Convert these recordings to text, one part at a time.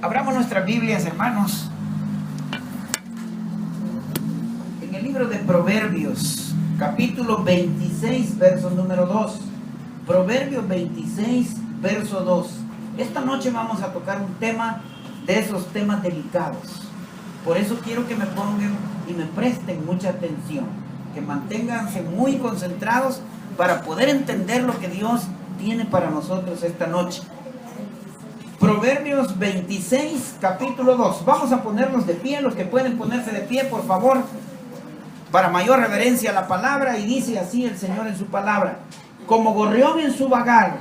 Abramos nuestras Biblias, hermanos, en el libro de Proverbios, capítulo 26, verso número 2. Proverbios 26, verso 2. Esta noche vamos a tocar un tema de esos temas delicados. Por eso quiero que me pongan y me presten mucha atención, que manténganse muy concentrados para poder entender lo que Dios tiene para nosotros esta noche. Proverbios 26, capítulo 2. Vamos a ponernos de pie, los que pueden ponerse de pie, por favor, para mayor reverencia a la palabra. Y dice así el Señor en su palabra: como gorrión en su vagar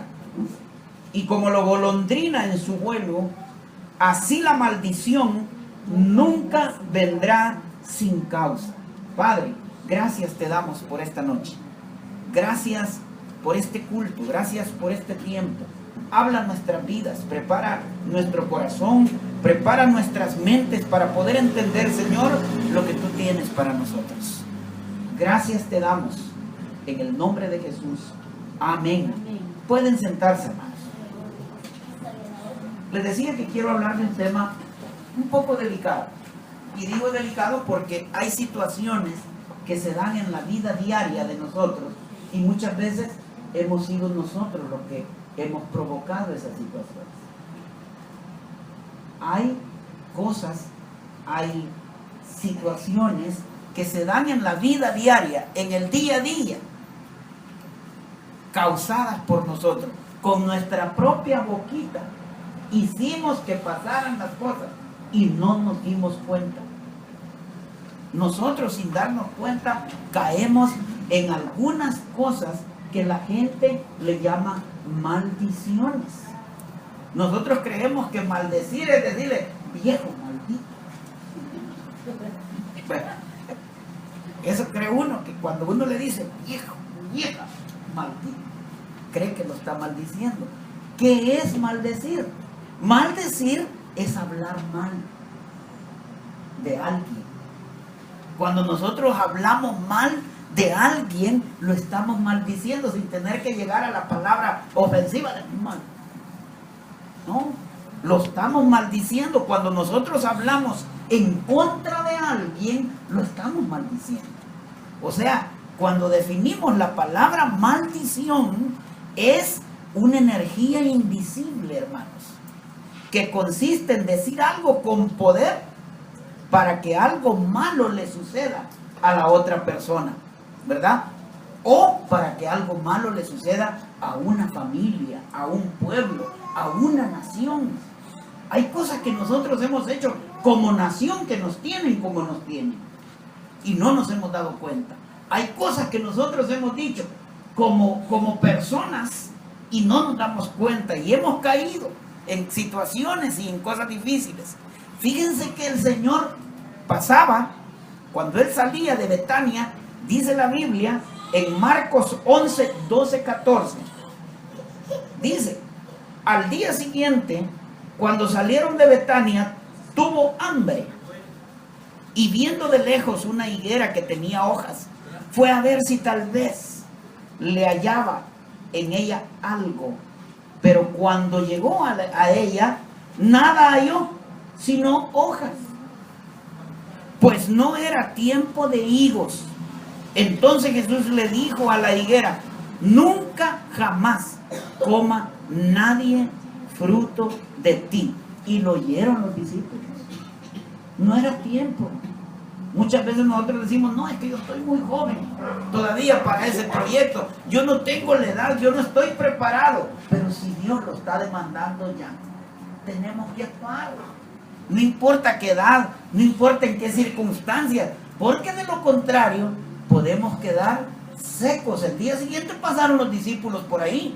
y como la golondrina en su vuelo, así la maldición nunca vendrá sin causa. Padre, gracias te damos por esta noche. Gracias por este culto, gracias por este tiempo. Habla nuestras vidas, prepara nuestro corazón, prepara nuestras mentes para poder entender, Señor, lo que tú tienes para nosotros. Gracias te damos en el nombre de Jesús. Amén. Pueden sentarse, hermanos. Les decía que quiero hablar de un tema un poco delicado. Y digo delicado porque hay situaciones que se dan en la vida diaria de nosotros y muchas veces hemos sido nosotros los que hemos provocado esas situaciones. Hay cosas, hay situaciones que se dan en la vida diaria, en el día a día, causadas por nosotros. Con nuestra propia boquita hicimos que pasaran las cosas y no nos dimos cuenta. Nosotros, sin darnos cuenta, caemos en algunas cosas que la gente le llama maldiciones. Nosotros creemos que maldecir es decirle viejo maldito. Bueno, eso cree uno, que cuando uno le dice viejo, vieja, maldito, cree que lo está maldiciendo. ¿Qué es maldecir? Maldecir es hablar mal de alguien. Cuando nosotros hablamos mal de alguien, lo estamos maldiciendo sin tener que llegar a la palabra ofensiva de mal. No, lo estamos maldiciendo. Cuando nosotros hablamos en contra de alguien, lo estamos maldiciendo. O sea, cuando definimos la palabra maldición, es una energía invisible, hermanos, que consiste en decir algo con poder para que algo malo le suceda a la otra persona, ¿verdad? O para que algo malo le suceda a una familia, a un pueblo, a una nación. Hay cosas que nosotros hemos hecho como nación que nos tienen como nos tienen y no nos hemos dado cuenta. Hay cosas que nosotros hemos dicho como personas y no nos damos cuenta y hemos caído en situaciones y en cosas difíciles. Fíjense que el Señor pasaba, cuando Él salía de Betania, dice la Biblia en Marcos 11, 12, 14. Dice, al día siguiente, cuando salieron de Betania, tuvo hambre. Y viendo de lejos una higuera que tenía hojas, fue a ver si tal vez le hallaba en ella algo. Pero cuando llegó a ella, nada halló, sino hojas, pues no era tiempo de higos. Entonces Jesús le dijo a la higuera: nunca jamás coma nadie fruto de ti. Y lo oyeron los discípulos. No era tiempo. Muchas veces nosotros decimos: no, es que yo estoy muy joven todavía para ese proyecto, yo no tengo la edad, yo no estoy preparado. Pero si Dios lo está demandando ya, tenemos que actuar. No importa qué edad, no importa en qué circunstancias, porque de lo contrario podemos quedar secos. El día siguiente pasaron los discípulos por ahí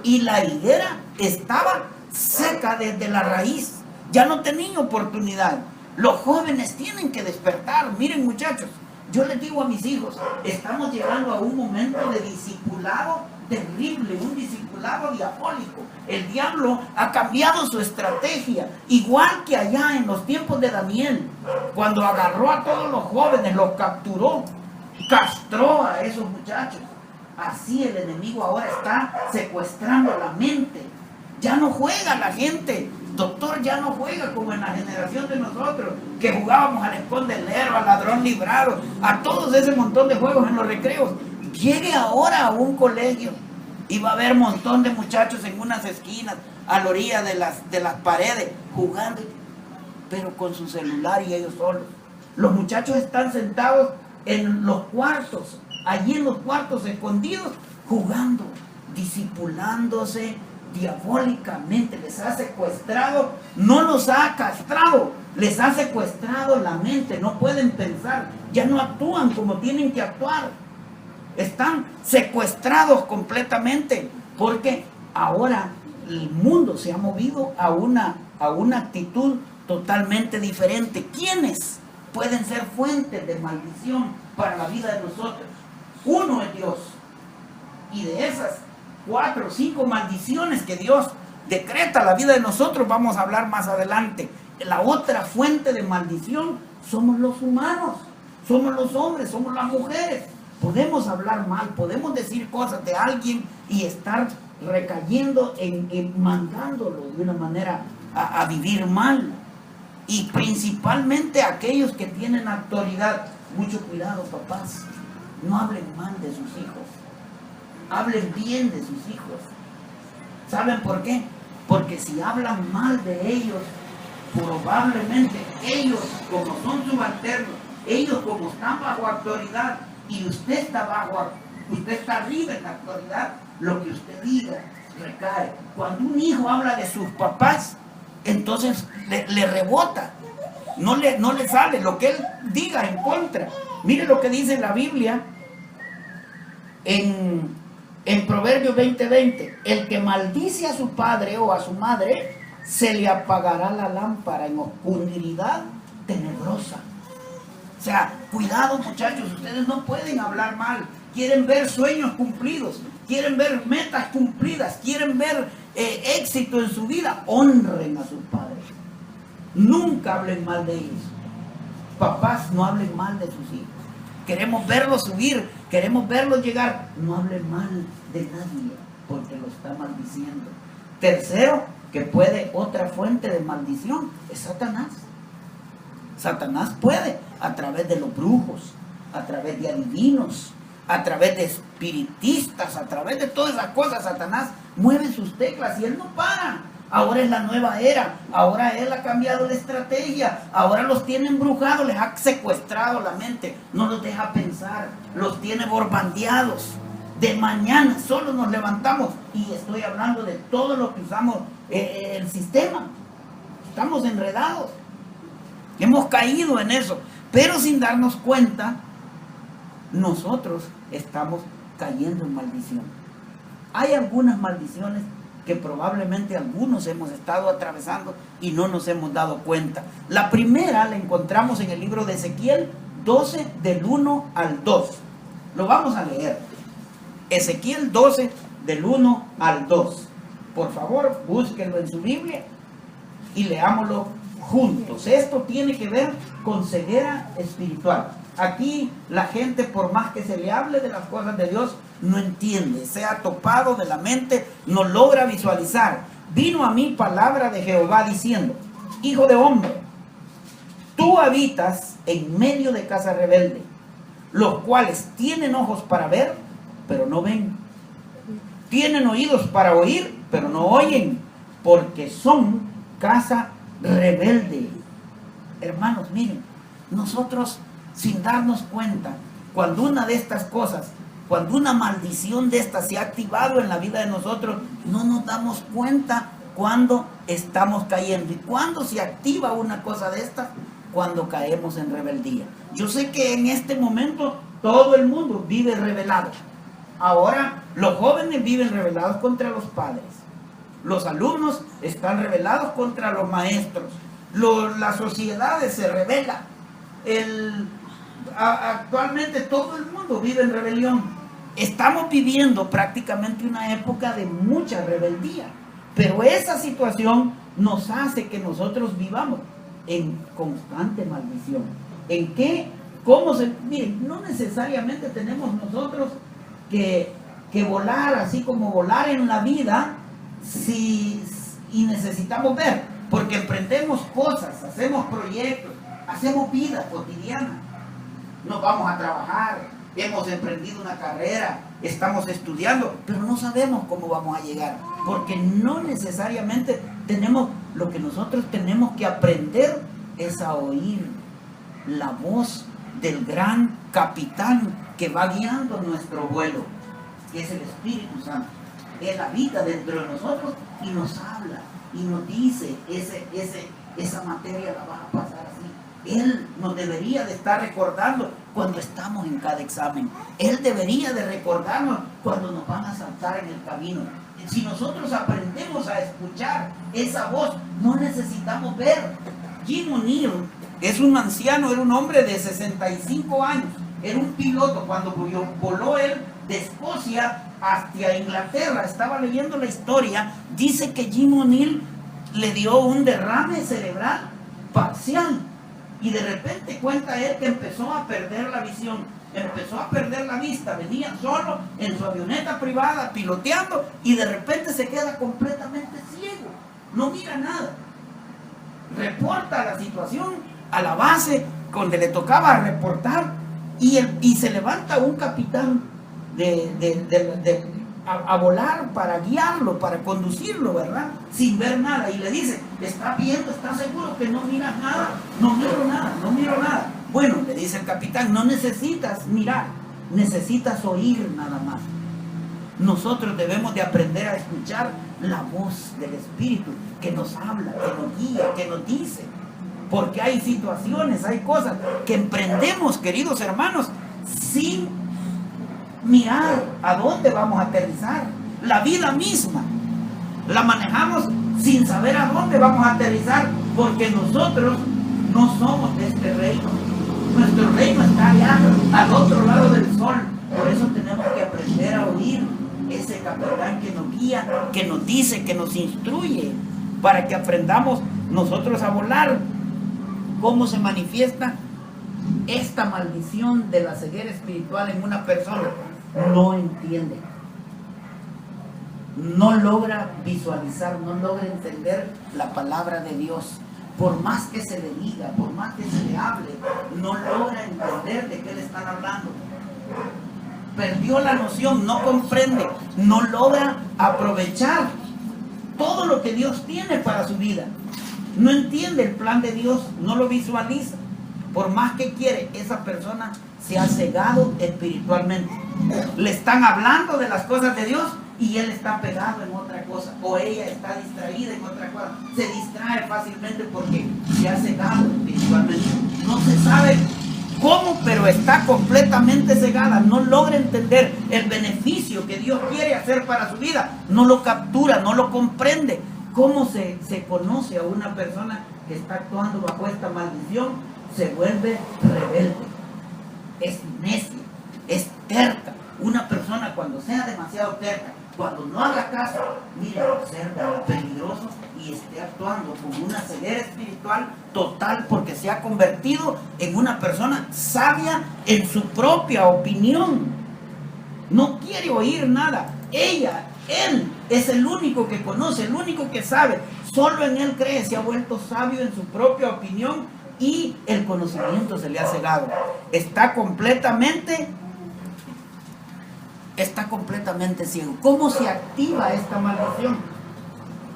y la higuera estaba seca desde la raíz, ya no tenía oportunidad. Los jóvenes tienen que despertar. Miren, muchachos, yo les digo a mis hijos, estamos llegando a un momento de discipulado terrible, un discipulado diabólico. El diablo ha cambiado su estrategia, igual que allá en los tiempos de Daniel, cuando agarró a todos los jóvenes, los capturó, castró a esos muchachos. Así el enemigo ahora está secuestrando la mente. Ya no juega la gente. Doctor, ya no juega como en la generación de nosotros, que jugábamos al escondelero, al ladrón librado, a todos ese montón de juegos en los recreos. Llegue ahora a un colegio y va a haber un montón de muchachos en unas esquinas, a la orilla de las paredes, jugando, pero con su celular y ellos solos. Los muchachos están sentados en los cuartos, allí en los cuartos escondidos, jugando, disipulándose diabólicamente. Les ha secuestrado, no los ha castrado, les ha secuestrado la mente, no pueden pensar, ya no actúan como tienen que actuar. Están secuestrados completamente, porque ahora el mundo se ha movido a una actitud totalmente diferente. ¿Quiénes pueden ser fuentes de maldición para la vida de nosotros? Uno es Dios. Y de esas 4 o 5 maldiciones que Dios decreta a la vida de nosotros, vamos a hablar más adelante. La otra fuente de maldición somos los humanos, somos los hombres, somos las mujeres. Podemos hablar mal, podemos decir cosas de alguien y estar recayendo en mandándolo de una manera a vivir mal. Y principalmente aquellos que tienen autoridad. Mucho cuidado, papás, no hablen mal de sus hijos, hablen bien de sus hijos. ¿Saben por qué? Porque si hablan mal de ellos, probablemente ellos, como son subalternos, ellos como están bajo autoridad y usted está arriba en la autoridad, lo que usted diga recae. Cuando un hijo habla de sus papás, entonces le rebota, no le sale lo que él diga en contra. Mire lo que dice la Biblia en Proverbios 20:20: el que maldice a su padre o a su madre, se le apagará la lámpara en oscuridad tenebrosa. O sea, cuidado, muchachos, ustedes no pueden hablar mal. Quieren ver sueños cumplidos, quieren ver metas cumplidas, quieren ver éxito en su vida. Honren a sus padres, nunca hablen mal de ellos. Papás, no hablen mal de sus hijos. Queremos verlos subir, queremos verlos llegar. No hablen mal de nadie, porque lo está maldiciendo. Tercero, que puede, otra fuente de maldición es Satanás. Satanás puede, a través de los brujos, a través de adivinos, a través de espiritistas, a través de todas esas cosas. Satanás mueve sus teclas y él no para. Ahora es la nueva era, ahora él ha cambiado la estrategia, ahora los tiene embrujados, les ha secuestrado la mente, no los deja pensar, los tiene borbandeados. De mañana solo nos levantamos, y estoy hablando de todo lo que usamos el sistema, estamos enredados, hemos caído en eso, pero sin darnos cuenta, nosotros estamos cayendo en maldición. Hay algunas maldiciones que probablemente algunos hemos estado atravesando y no nos hemos dado cuenta. La primera la encontramos en el libro de Ezequiel 12, del 1 al 2. Lo vamos a leer. Ezequiel 12, del 1 al 2. Por favor, búsquenlo en su Biblia y leámoslo juntos. Esto tiene que ver con ceguera espiritual. Aquí la gente, por más que se le hable de las cosas de Dios, no entiende, se ha topado de la mente, no logra visualizar. Vino a mí palabra de Jehová diciendo: hijo de hombre, tú habitas en medio de casa rebelde, los cuales tienen ojos para ver, pero no ven, tienen oídos para oír, pero no oyen, porque son casa rebelde. Hermanos, miren, nosotros, sin darnos cuenta, cuando una de estas cosas, cuando una maldición de estas se ha activado en la vida de nosotros, no nos damos cuenta cuando estamos cayendo. ¿Y cuando se activa una cosa de estas? Cuando caemos en rebeldía. Yo sé que en este momento todo el mundo vive rebelado. Ahora los jóvenes viven rebelados contra los padres. Los alumnos están rebelados contra los maestros. Las sociedades se rebelan. Actualmente todo el mundo vive en rebelión. Estamos viviendo prácticamente una época de mucha rebeldía, pero esa situación nos hace que nosotros vivamos en constante maldición. ¿En qué? Miren, no necesariamente tenemos nosotros que volar así como volar en la vida y necesitamos ver. porque emprendemos cosas, hacemos proyectos, hacemos vida cotidiana. Nos vamos a trabajar, hemos emprendido una carrera, estamos estudiando, pero no sabemos cómo vamos a llegar, porque no necesariamente tenemos, lo que nosotros tenemos que aprender es a oír la voz del gran capitán que va guiando nuestro vuelo, que es el Espíritu Santo. Él habita dentro de nosotros y nos habla y nos dice, esa materia la vas a pasar así. Él nos debería de estar recordando cuando estamos en cada examen. Él debería de recordarnos cuando nos van a saltar en el camino. Si nosotros aprendemos a escuchar esa voz, no necesitamos ver. Jim O'Neill es un anciano, era un hombre de 65 años. Era un piloto. Cuando voló él de Escocia hacia Inglaterra, estaba leyendo la historia, dice que Jim O'Neill le dio un derrame cerebral parcial y de repente cuenta él que empezó a perder la visión, empezó a perder la vista, venía solo en su avioneta privada piloteando y de repente se queda completamente ciego, no mira nada. Reporta la situación a la base donde le tocaba reportar y se levanta un capitán a volar para guiarlo, para conducirlo, ¿verdad? Sin ver nada. Y le dice, ¿está viendo? ¿Está seguro que no miras nada? No miro nada, no miro nada. Bueno, le dice el capitán, no necesitas mirar, necesitas oír nada más. Nosotros debemos de aprender a escuchar la voz del Espíritu que nos habla, que nos guía, que nos dice. Porque hay situaciones, hay cosas que emprendemos, queridos hermanos, sin mirar a dónde vamos a aterrizar. La vida misma la manejamos sin saber a dónde vamos a aterrizar, porque nosotros no somos de este reino. Nuestro reino está allá, al otro lado del sol. Por eso tenemos que aprender a oír ese capitán que nos guía, que nos dice, que nos instruye, para que aprendamos nosotros a volar. ¿Cómo se manifiesta esta maldición de la ceguera espiritual en una persona? No entiende, no logra visualizar, no logra entender la palabra de Dios. Por más que se le diga, por más que se le hable, no logra entender de qué le están hablando. Perdió la noción, no comprende, no logra aprovechar todo lo que Dios tiene para su vida. No entiende el plan de Dios, no lo visualiza. Por más que quiere, esa persona se ha cegado espiritualmente. Le están hablando de las cosas de Dios y él está pegado en otra cosa, o ella está distraída en otra cosa. Se distrae fácilmente porque se ha cegado espiritualmente. No se sabe cómo, pero está completamente cegada. No logra entender el beneficio que Dios quiere hacer para su vida. No lo captura, no lo comprende. ¿Cómo se conoce a una persona que está actuando bajo esta maldición? Se vuelve rebelde, es necia, es terca. Una persona cuando sea demasiado terca, cuando no haga caso, mira, observa lo peligroso y esté actuando con una ceguera espiritual total, porque se ha convertido en una persona sabia en su propia opinión. No quiere oír nada. Él es el único que conoce, el único que sabe. Solo en él cree, se ha vuelto sabio en su propia opinión y el conocimiento se le ha cegado. Está completamente ciego. ¿Cómo se activa esta maldición?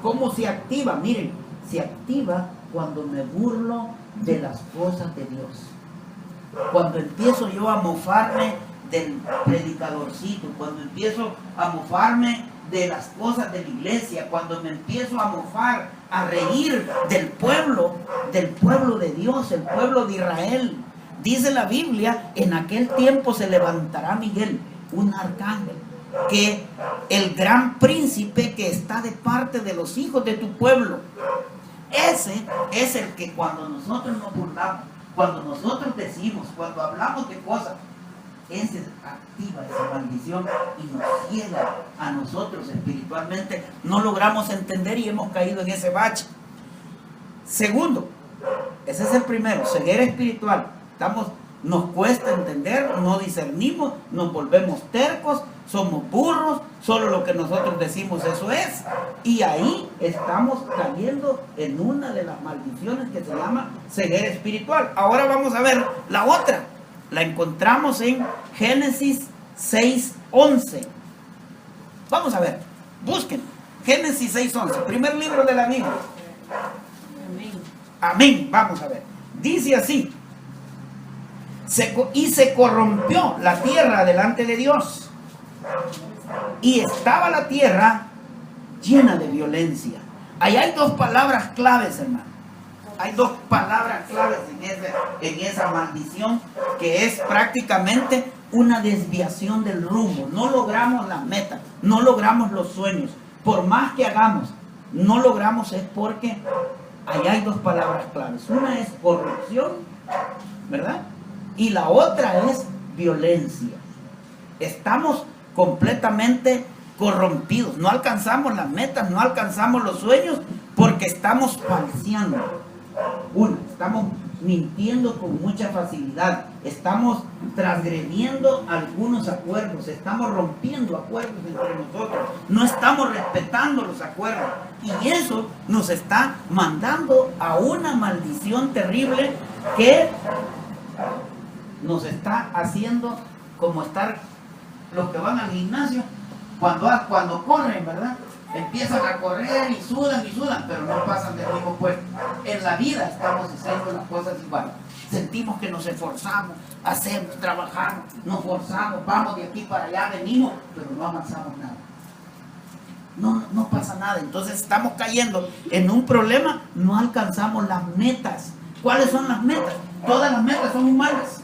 ¿Cómo se activa? Miren, se activa cuando me burlo de las cosas de Dios. Cuando empiezo yo a mofarme del predicadorcito, cuando empiezo a mofarme de las cosas de la iglesia, cuando me empiezo a mofar, a reír del pueblo de Dios, el pueblo de Israel. Dice la Biblia, en aquel tiempo se levantará Miguel, un arcángel, que el gran príncipe que está de parte de los hijos de tu pueblo. Ese es el que cuando nosotros nos burlamos, cuando nosotros decimos, cuando hablamos de cosas, ese activa esa maldición y nos ciega a nosotros espiritualmente. No logramos entender y hemos caído en ese bache. Segundo, ese es el primero, ceguera espiritual. Nos cuesta entender, no discernimos, nos volvemos tercos, somos burros, solo lo que nosotros decimos eso es. Y ahí estamos cayendo en una de las maldiciones que se llama ceguera espiritual. Ahora vamos a ver la otra. La encontramos en Génesis 6:11. Vamos a ver, busquen. Génesis 6:11, primer libro de la Biblia. Amén. Vamos a ver. Dice así: y se corrompió la tierra delante de Dios, y estaba la tierra llena de violencia. Ahí hay dos palabras claves, hermano. Hay dos palabras claves en esa maldición, que es prácticamente una desviación del rumbo. No logramos las metas, no logramos los sueños. Por más que hagamos, no logramos, es porque ahí hay dos palabras claves. Una es corrupción, ¿verdad? Y la otra es violencia. Estamos completamente corrompidos. No alcanzamos las metas, no alcanzamos los sueños, porque estamos falseando. Uno, estamos mintiendo con mucha facilidad. Estamos transgrediendo algunos acuerdos. Estamos rompiendo acuerdos entre nosotros. No estamos respetando los acuerdos. Y eso nos está mandando a una maldición terrible que nos está haciendo como estar los que van al gimnasio cuando corren, ¿verdad? Empiezan a correr y sudan, pero no pasan del mismo puesto. En la vida estamos haciendo las cosas igual. Sentimos que nos esforzamos, hacemos, trabajamos, nos forzamos, vamos de aquí para allá, venimos, pero no avanzamos nada. No pasa nada. Entonces estamos cayendo en un problema, no alcanzamos las metas. ¿Cuáles son las metas? Todas las metas son humanas.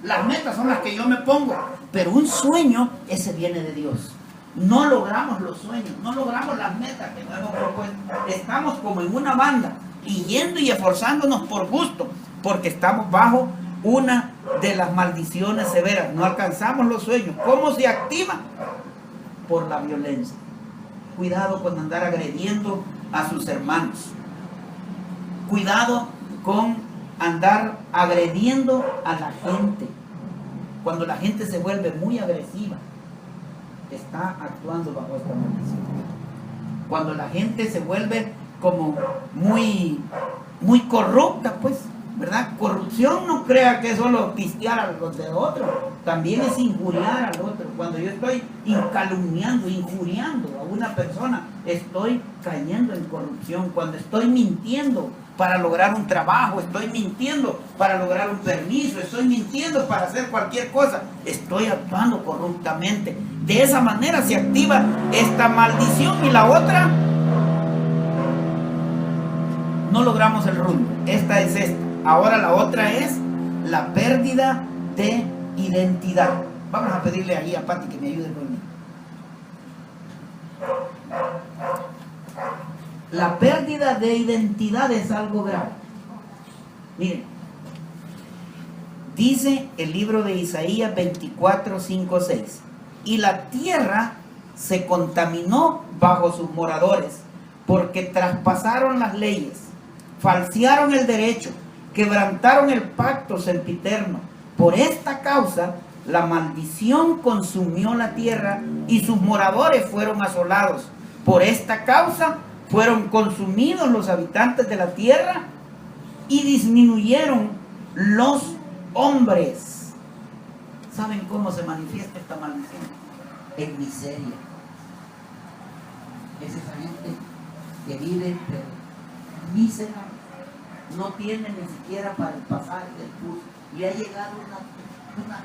Las metas son las que yo me pongo, pero un sueño, ese viene de Dios. No logramos los sueños, no logramos las metas que nos hemos propuesto. Estamos como en una banda, y yendo y esforzándonos por gusto, porque estamos bajo una de las maldiciones severas. No alcanzamos los sueños. ¿Cómo se activa? Por la violencia. Cuidado con andar agrediendo a sus hermanos. Cuidado con andar agrediendo a la gente. Cuando la gente se vuelve muy agresiva, está actuando bajo esta maldición. Cuando la gente se vuelve como muy corrupta, pues, ¿verdad? Corrupción, no crea que es solo pistear a los de otro, también es injuriar al otro. Cuando yo estoy calumniando, injuriando a una persona, estoy cayendo en corrupción. Cuando estoy mintiendo para lograr un trabajo, estoy mintiendo para lograr un permiso, estoy mintiendo para hacer cualquier cosa, estoy actuando corruptamente. De esa manera se activa esta maldición. Y la otra, no logramos el rumbo. Esta es esta. Ahora la otra es la pérdida de identidad. Vamos a pedirle ahí a Pati que me ayude conmigo. La pérdida de identidad es algo grave. Miren, dice el libro de Isaías 24, 5, 6. Y la tierra se contaminó bajo sus moradores, porque traspasaron las leyes, falsearon el derecho, quebrantaron el pacto sempiterno. Por esta causa, la maldición consumió la tierra y sus moradores fueron asolados. Por esta causa, fueron consumidos los habitantes de la tierra y disminuyeron los hombres. ¿Saben cómo se manifiesta esta maldición? En miseria. Es esa gente que vive miserable. No tiene ni siquiera para el pasaje del bus. Le ha llegado una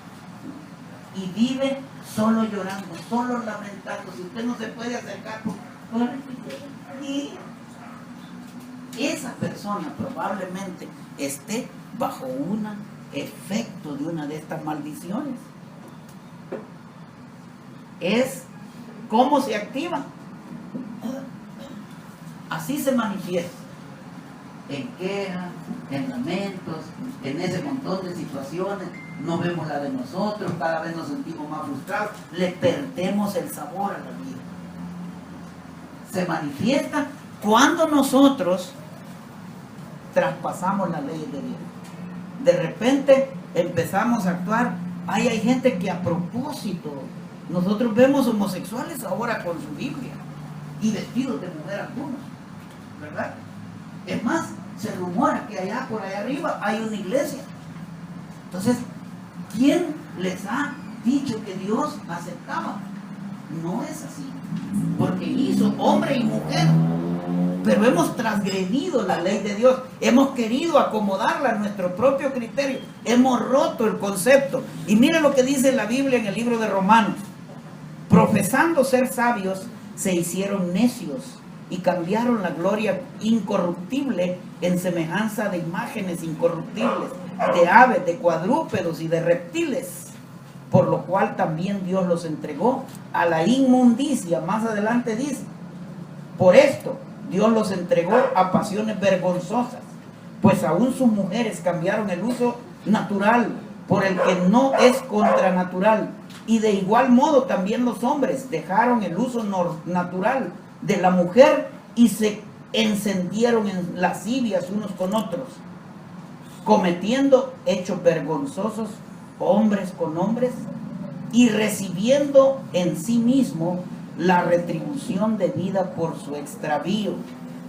y vive solo llorando, solo lamentando. Si usted no se puede acercar, y esa persona probablemente esté bajo un efecto de una de estas maldiciones. Es cómo se activa. Así se manifiesta. En quejas, en lamentos, en ese montón de situaciones. No vemos la de nosotros, cada vez nos sentimos más frustrados, le perdemos el sabor a la vida. Se manifiesta cuando nosotros traspasamos la ley de Dios. De repente empezamos a actuar. Hay gente que a propósito Nosotros vemos homosexuales ahora con su Biblia y vestidos de mujer algunos, ¿verdad? Es más, se rumora que allá por allá arriba hay una iglesia. Entonces, ¿quién les ha dicho que Dios aceptaba? No es así, porque hizo hombre y mujer, pero hemos transgredido la ley de Dios, hemos querido acomodarla a nuestro propio criterio, hemos roto el concepto. Y mire lo que dice la Biblia en el libro de Romanos: profesando ser sabios, se hicieron necios y cambiaron la gloria incorruptible en semejanza de imágenes incorruptibles, de aves, de cuadrúpedos y de reptiles, por lo cual también Dios los entregó a la inmundicia. Más adelante dice: por esto Dios los entregó a pasiones vergonzosas, pues aún sus mujeres cambiaron el uso natural por el que no es contranatural, y de igual modo también los hombres dejaron el uso natural de la mujer y se encendieron en lascivias unos con otros, cometiendo hechos vergonzosos hombres con hombres y recibiendo en sí mismo la retribución debida por su extravío.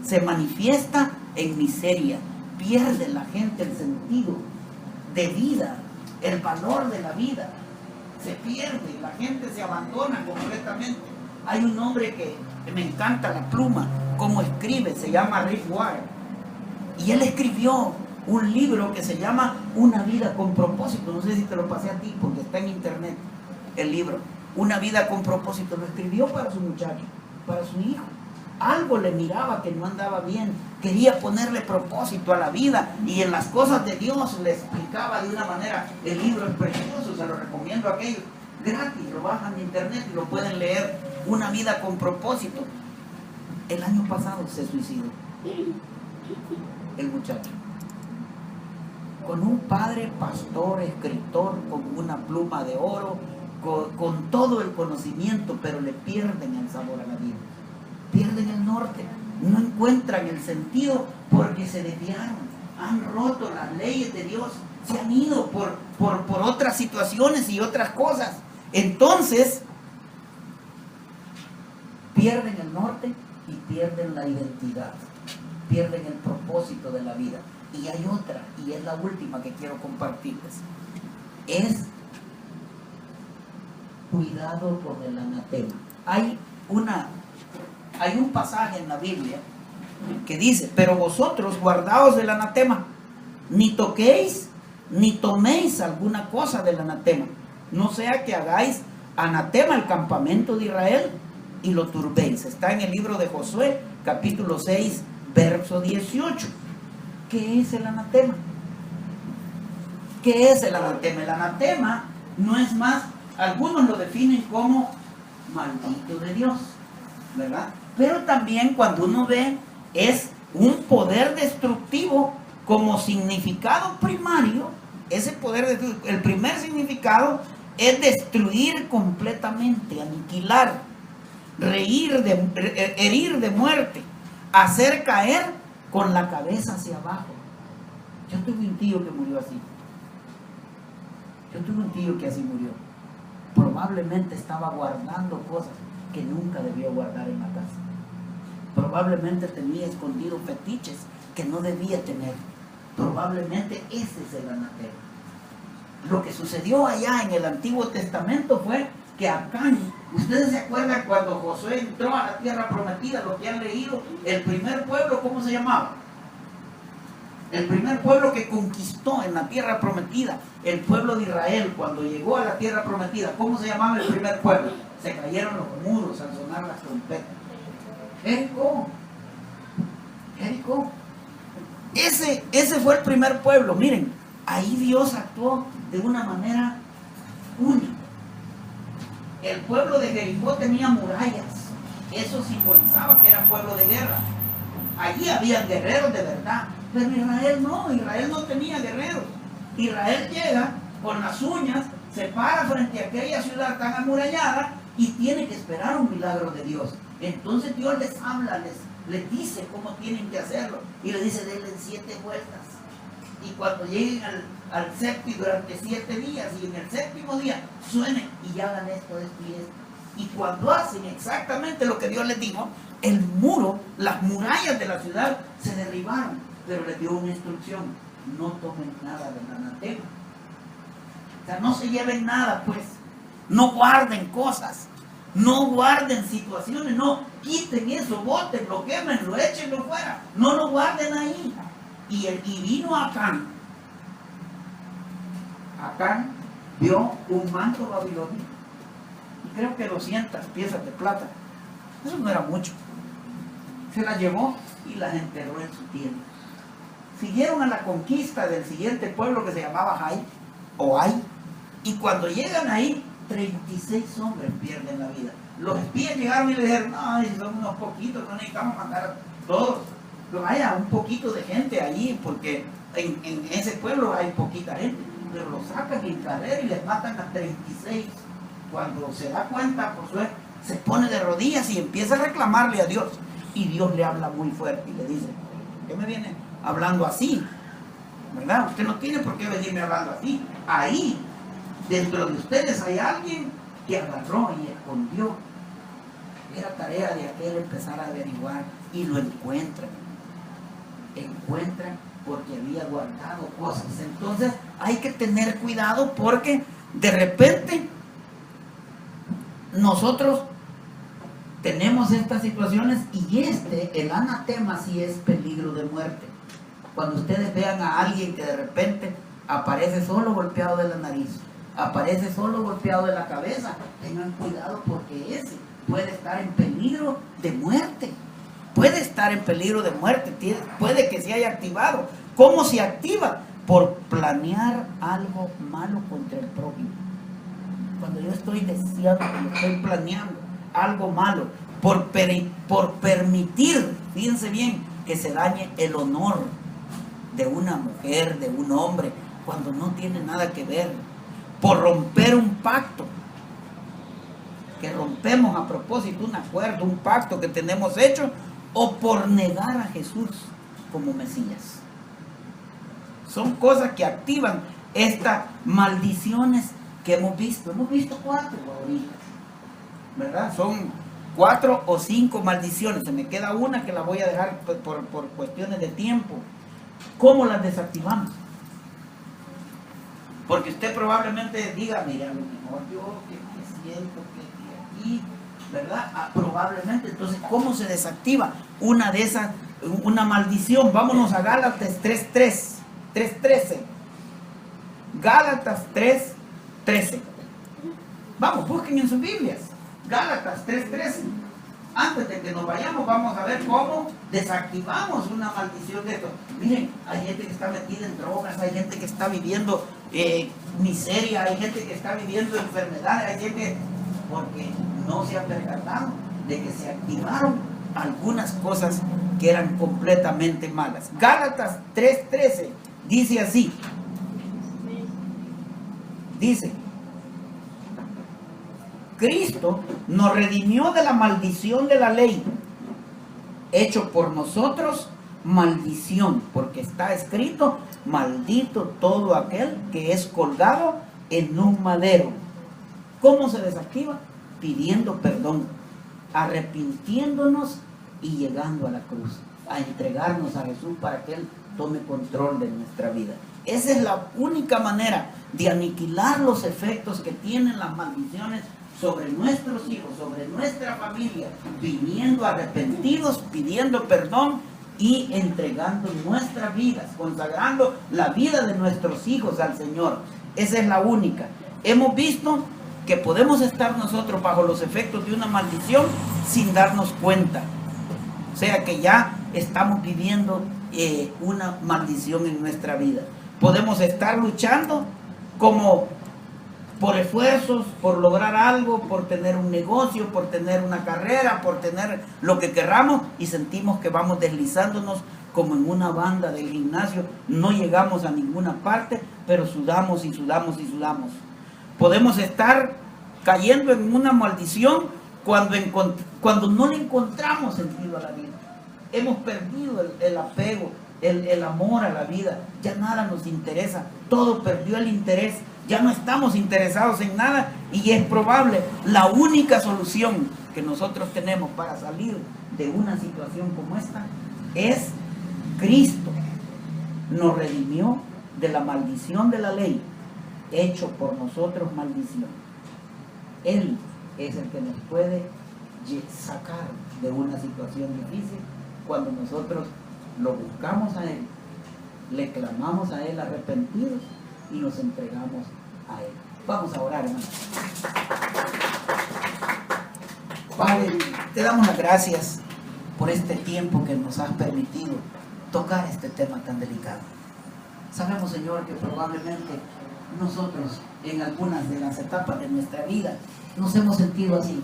Se manifiesta en miseria, pierde la gente el sentido de vida, el valor de la vida se pierde, la gente se abandona completamente. Hay un hombre que me encanta la pluma, cómo escribe, se llama Rick Warren, y él escribió un libro que se llama Una vida con propósito. No sé si te lo pasé a ti porque está en internet el libro. Una vida con propósito. Lo escribió para su muchacho, para su hijo. Algo le miraba que no andaba bien, quería ponerle propósito a la vida, y en las cosas de Dios le explicaba de una manera. El libro es precioso, se lo recomiendo a aquellos, gratis, lo bajan de internet y lo pueden leer. Una vida con propósito. El año pasado se suicidó el muchacho, con un padre pastor, escritor, con una pluma de oro, con todo el conocimiento, pero le pierden el sabor a la vida, pierden el norte, no encuentran el sentido porque se desviaron, han roto las leyes de Dios, se han ido por otras situaciones y otras cosas. Entonces pierden el norte y pierden la identidad, pierden el propósito de la vida. Y hay otra, y es la última que quiero compartirles, es cuidado con el anatema. Hay un pasaje en la Biblia que dice: pero vosotros guardaos del anatema, ni toquéis ni toméis alguna cosa del anatema, no sea que hagáis anatema al campamento de Israel y lo turbéis. Está en el libro de Josué, capítulo 6, verso 18. ¿Qué es el anatema? ¿Qué es el anatema? El anatema no es más, algunos lo definen como maldito de Dios, ¿verdad? Pero también cuando uno ve, es un poder destructivo como significado primario. Ese poder, el primer significado es destruir completamente, aniquilar, herir de muerte, hacer caer con la cabeza hacia abajo. Yo tuve un tío que murió así. Yo tuve un tío que así murió. Probablemente estaba guardando cosas que nunca debió guardar en la casa. Probablemente tenía escondido fetiches que no debía tener. Probablemente ese es el anatema. Lo que sucedió allá en el Antiguo Testamento fue que Acán, ustedes se acuerdan cuando Josué entró a la tierra prometida, lo que han leído, el primer pueblo, ¿cómo se llamaba? El primer pueblo que conquistó en la tierra prometida, el pueblo de Israel, cuando llegó a la tierra prometida, ¿cómo se llamaba el primer pueblo? Se cayeron los muros al sonar las trompetas. Jericó. Ese fue el primer pueblo. Miren, ahí Dios actuó de una manera única. El pueblo de Jericó tenía murallas. Eso simbolizaba que era pueblo de guerra. Allí habían guerreros de verdad. Pero Israel no tenía guerreros. Israel llega con las uñas, se para frente a aquella ciudad tan amurallada y tiene que esperar un milagro de Dios. Entonces Dios les habla, les dice cómo tienen que hacerlo. Y le dice: denle 7 vueltas. y cuando lleguen al séptimo durante 7 días y en el séptimo día suenen y hagan esto, esto y esto. Y cuando hacen exactamente lo que Dios les dijo, el muro, las murallas de la ciudad se derribaron, pero les dio una instrucción: no tomen nada del anatema. O sea, no se lleven nada, pues. No guarden cosas, no guarden situaciones, no quiten eso, bótenlo, quémenlo, échenlo fuera, no lo guarden ahí. Y vino Acán. Acán vio un manto babilonio y creo que 200 piezas de plata. Eso no era mucho. Se las llevó y las enterró en su tienda. Siguieron a la conquista del siguiente pueblo que se llamaba Jai o Ai, y cuando llegan ahí, 36 hombres pierden la vida. Los espías llegaron y le dijeron: ay, son unos poquitos, no necesitamos matar a todos. Pero haya un poquito de gente allí, porque en ese pueblo hay poquita gente. Pero los sacan en carrera y les matan a 36. Cuando se da cuenta, Josué se pone de rodillas y empieza a reclamarle a Dios. Y Dios le habla muy fuerte y le dice: ¿qué me viene hablando así? ¿Verdad? Usted no tiene por qué venirme hablando así. Ahí, dentro de ustedes hay alguien que agarró y escondió. Era tarea de aquel empezar a averiguar, y lo encuentran. Encuentran porque había guardado cosas. Entonces hay que tener cuidado, porque de repente nosotros tenemos estas situaciones, y el anatema sí es peligro de muerte. Cuando ustedes vean a alguien que de repente aparece solo golpeado de la nariz, aparece solo golpeado de la cabeza, tengan cuidado, porque ese puede estar en peligro de muerte. Puede estar en peligro de muerte, puede que se haya activado. ¿Cómo se activa? Por planear algo malo contra el prójimo. Cuando yo estoy deseando, cuando estoy planeando algo malo, por permitir, fíjense bien, que se dañe el honor de una mujer, de un hombre, cuando no tiene nada que ver, por romper un pacto, que rompemos a propósito, un acuerdo, un pacto que tenemos hecho, o por negar a Jesús como Mesías. Son cosas que activan estas maldiciones que hemos visto. Hemos visto 4 ahorita, ¿verdad? Son 4 o 5 maldiciones. Se me queda una que la voy a dejar por cuestiones de tiempo. ¿Cómo las desactivamos? Porque usted probablemente diga: mira, a lo mejor yo que me siento que aquí, ¿verdad? Probablemente. Entonces, ¿cómo se desactiva una de esas, una maldición? Vámonos a Gálatas 3:13. Gálatas 3:13. Vamos, busquen en sus Biblias. Gálatas 3:13. Antes de que nos vayamos, vamos a ver cómo desactivamos una maldición de esto. Miren, hay gente que está metida en drogas, hay gente que está viviendo miseria, hay gente que está viviendo enfermedades, hay gente porque no se ha percatado de que se activaron algunas cosas que eran completamente malas. Gálatas 3:13 dice así. Dice: Cristo nos redimió de la maldición de la ley, hecho por nosotros maldición, porque está escrito: maldito todo aquel que es colgado en un madero. ¿Cómo se desactiva? Pidiendo perdón, arrepintiéndonos y llegando a la cruz, a entregarnos a Jesús para que Él tome control de nuestra vida. Esa es la única manera de aniquilar los efectos que tienen las maldiciones sobre nuestros hijos, sobre nuestra familia, viniendo arrepentidos, pidiendo perdón y entregando nuestras vidas, consagrando la vida de nuestros hijos al Señor. Esa es la única. Hemos visto que podemos estar nosotros bajo los efectos de una maldición sin darnos cuenta. O sea que ya estamos viviendo una maldición en nuestra vida. Podemos estar luchando como por esfuerzos, por lograr algo, por tener un negocio, por tener una carrera, por tener lo que querramos, y sentimos que vamos deslizándonos como en una banda del gimnasio. No llegamos a ninguna parte, pero sudamos y sudamos y sudamos. Podemos estar cayendo en una maldición cuando no le encontramos sentido a la vida. Hemos perdido el apego, el amor a la vida, ya nada nos interesa, todo perdió el interés, ya no estamos interesados en nada y es probable, la única solución que nosotros tenemos para salir de una situación como esta es Cristo. Nos redimió de la maldición de la ley, hecho por nosotros maldición. Él es el que nos puede sacar de una situación difícil cuando nosotros lo buscamos a Él, le clamamos a Él arrepentidos y nos entregamos a Él. Vamos a orar, hermanos. Padre, te damos las gracias por este tiempo que nos has permitido tocar este tema tan delicado. Sabemos, Señor, que probablemente nosotros en algunas de las etapas de nuestra vida nos hemos sentido así,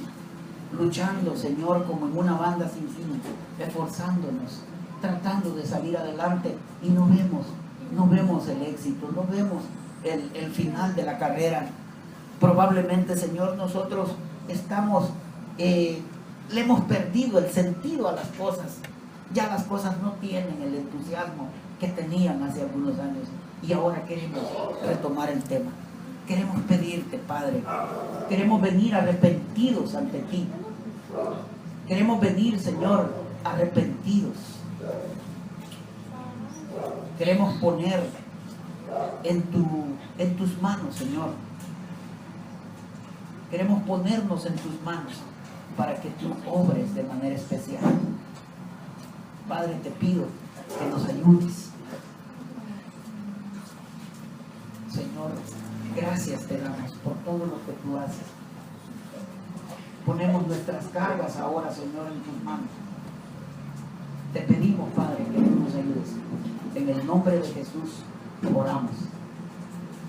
luchando, Señor, como en una banda sin fin, esforzándonos, tratando de salir adelante y no vemos el éxito, no vemos el final de la carrera. Probablemente, Señor, nosotros le hemos perdido el sentido a las cosas. Ya las cosas no tienen el entusiasmo que tenían hace algunos años y ahora queremos retomar el tema. Queremos pedirte, Padre, queremos venir arrepentidos ante ti. Queremos venir, Señor, arrepentidos. Queremos poner en tus manos, Señor. Queremos ponernos en tus manos para que tú obres de manera especial. Padre, te pido que nos ayudes. Señor, gracias te damos por todo lo que tú haces. Ponemos nuestras cargas ahora, Señor, en tus manos. Te pedimos, Padre, que tú nos ayudes. En el nombre de Jesús oramos.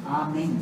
Amén.